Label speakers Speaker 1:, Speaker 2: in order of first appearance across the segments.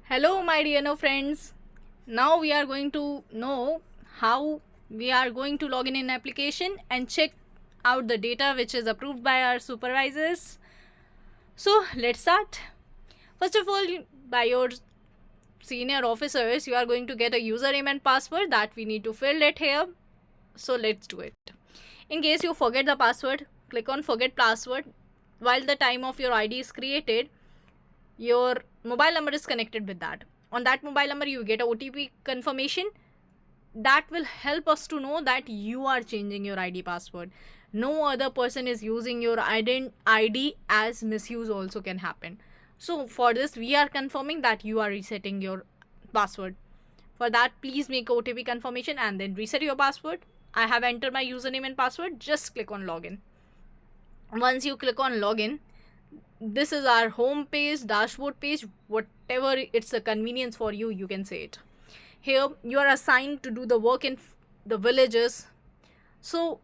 Speaker 1: Hello my DNO friends. Now we are going to know how we are going to log in application and check out the data which is approved by our supervisors. So let's start. First of all, by your senior officers, you are going to get a username and password that we need to fill it here. So let's do it. In case you forget the password, click on forget password. While the time of your ID is created, your mobile number is connected with that. On that mobile number, you get a OTP confirmation that will help us to know that you are changing your ID password. No other person is using your ID, as misuse also can happen. So for this, we are confirming that you are resetting your password. For that, please make OTP confirmation and then reset your password. I have entered my username and password. Just click on login. Once you click on login, this is our home page, dashboard page, whatever it's a convenience for you, you can say it. Here you are assigned to do the work in the villages. So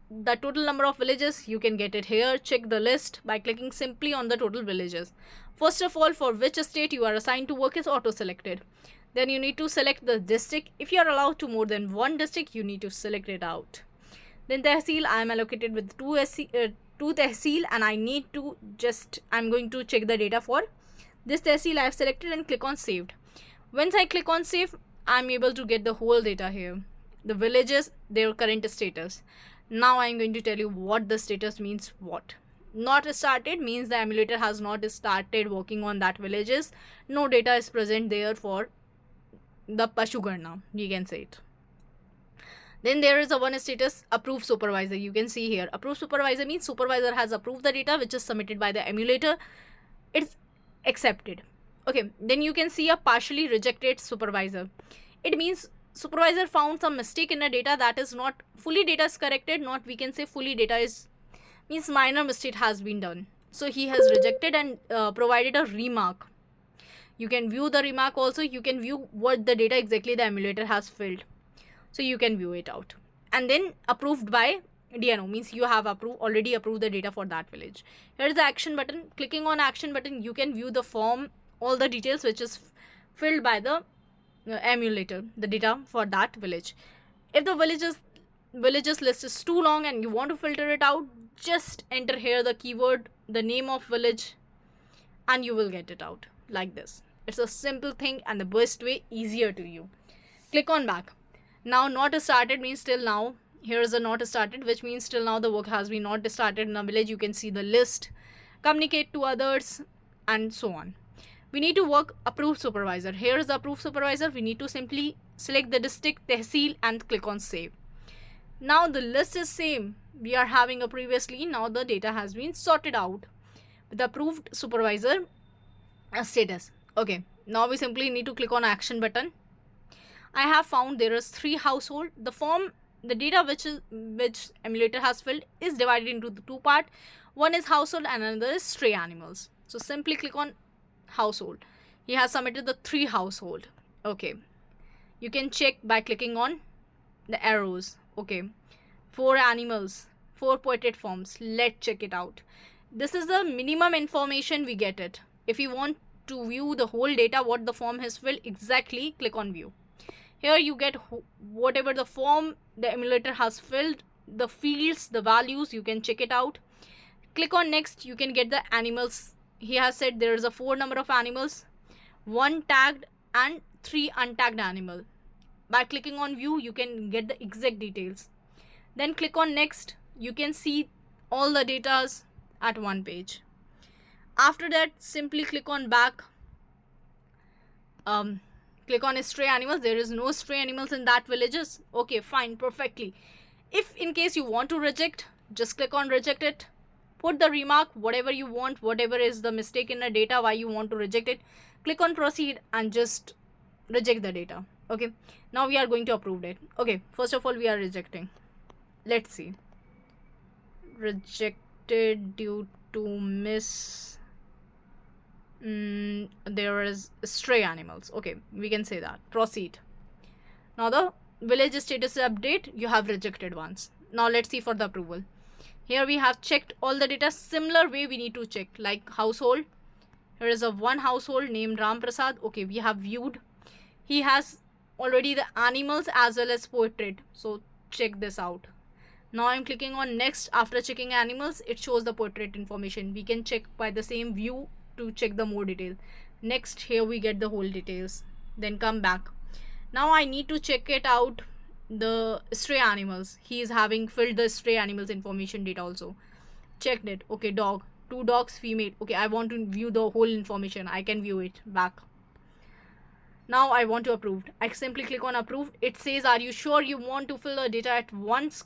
Speaker 1: the total number of villages, you can get it here. Check the list by clicking simply on the total villages. First of all, for which state you are assigned to work is auto selected. Then you need to select the district. If you are allowed to more than one district, you need to select it out. Then tehsil, I am allocated with two tehsil and I'm going to check the data for this tehsil I have selected and click on saved. Once I click on save, I'm able to get the whole data here. The villages, their current status. Now I'm going to tell you what the status means. What? Not started means the emulator has not started working on that villages. No data is present there for the Pashu Garna, you can say it. Then there is a one status approved supervisor. You can see here approved supervisor means supervisor has approved the data which is submitted by the emulator. It's accepted. Okay, then you can see a partially rejected supervisor. It means supervisor found some mistake in the data that is not fully data is corrected, not we can say fully data is means minor mistake has been done. So he has rejected and provided a remark. You can view the remark also. You can view what the data exactly the emulator has filled. So you can view it out. And then approved by DNO means you have already approved the data for that village. Here is the action button. Clicking on action button, you can view the form, all the details which is filled by the emulator, the data for that village. If the villages list is too long and you want to filter it out, just enter here the keyword, the name of village, and you will get it out like this. It's a simple thing and the best way, easier to you. Click on back. Now not started means till now. Here is a not started, which means till now the work has been not started in a village. You can see the list, communicate to others, and so on. We need to work approved supervisor. Here is the approved supervisor. We need to simply select the district, tehsil, and click on save. Now the list is same we are having a previously. Now the data has been sorted out with the approved supervisor status. Okay, now we simply need to click on action button. I have found there is 3 household. The form, the data which emulator has filled is divided into the 2 part. One is household and another is stray animals. So simply click on household. He has submitted the 3 household. Okay, you can check by clicking on the arrows. Okay, 4 animals, 4 pointed forms. Let's check it out. This is the minimum information we get it. If you want to view the whole data what the form has filled exactly, click on view. Here you get whatever the form the emulator has filled, the fields, the values, you can check it out. Click on next, you can get the animals. He has said there is a 4 number of animals, 1 tagged and 3 untagged animal. By clicking on view, you can get the exact details. Then click on next, you can see all the data at one page. After that, simply click on back. Click on stray animals. There is no stray animals in that villages. Okay, fine, perfectly. If in case you want to reject, just click on reject it. Put the remark, whatever you want, whatever is the mistake in the data, why you want to reject it. Click on proceed and just reject the data. Okay, now we are going to approve it. Okay, first of all, we are rejecting. Let's see. Rejected due to there is stray animals. Okay, we can say that. Proceed. Now the village status update, you have rejected once. Now let's see for the approval. Here we have checked all the data. Similar way we need to check, like household, Here is a one household named Ram Prasad. Okay, we have viewed. He has already the animals as well as portrait. So check this out. Now I'm clicking on next. After checking animals, it shows the portrait information. We can check by the same view to check the more detail. Next, here we get the whole details. Then come back. Now I need to check it out the stray animals. He is having filled the stray animals information data also. Checked it. Okay, dog. 2 dogs, female. Okay, I want to view the whole information. I can view it back. Now I want to approve. I simply click on approve. It says, are you sure you want to fill the data at once?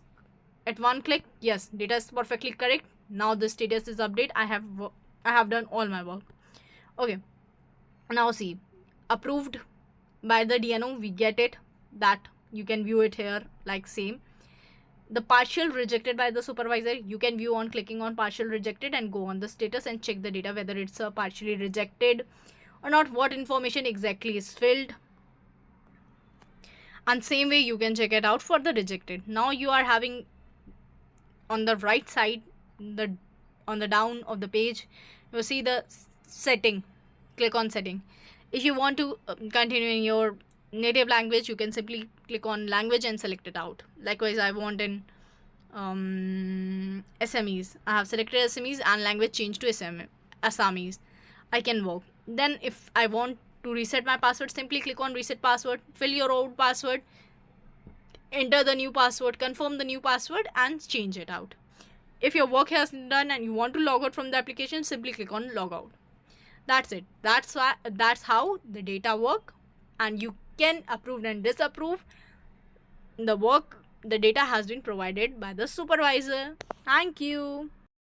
Speaker 1: At one click? Yes, data is perfectly correct. Now the status is update. I have done all my work. Okay, now see, approved by the DNO. We get it, that you can view it here like same. The partial rejected by the supervisor, you can view on clicking on partial rejected and go on the status and check the data whether it's a partially rejected or not, what information exactly is filled. And same way you can check it out for the rejected. Now you are having on the right side, on the down of the page, you see the setting. Click on setting. If you want to continue in your native language, you can simply click on language and select it out. Likewise, I want in SMEs. I have selected SMEs and language change to Assamese. I can work. Then if I want to reset my password, simply click on reset password, fill your old password, enter the new password, confirm the new password and change it out. If your work has been done and you want to log out from the application, simply click on log out. That's it. That's how the data work, and you can approve and disapprove the work. The data has been provided by the supervisor. Thank you.